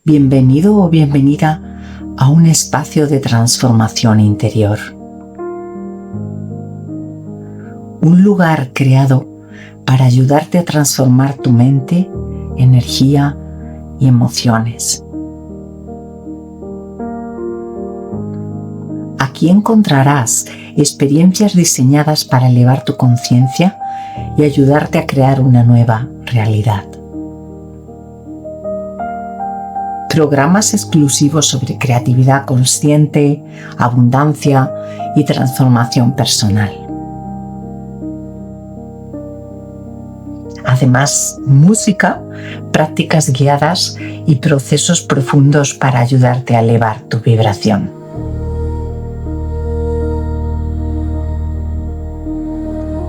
Bienvenido o bienvenida a un espacio de transformación interior. Un lugar creado para ayudarte a transformar tu mente, energía y emociones. Aquí encontrarás experiencias diseñadas para elevar tu conciencia y ayudarte a crear una nueva realidad. Programas exclusivos sobre creatividad consciente, abundancia y transformación personal. Además, música, prácticas guiadas y procesos profundos para ayudarte a elevar tu vibración.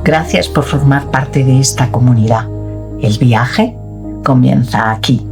Gracias por formar parte de esta comunidad. El viaje comienza aquí.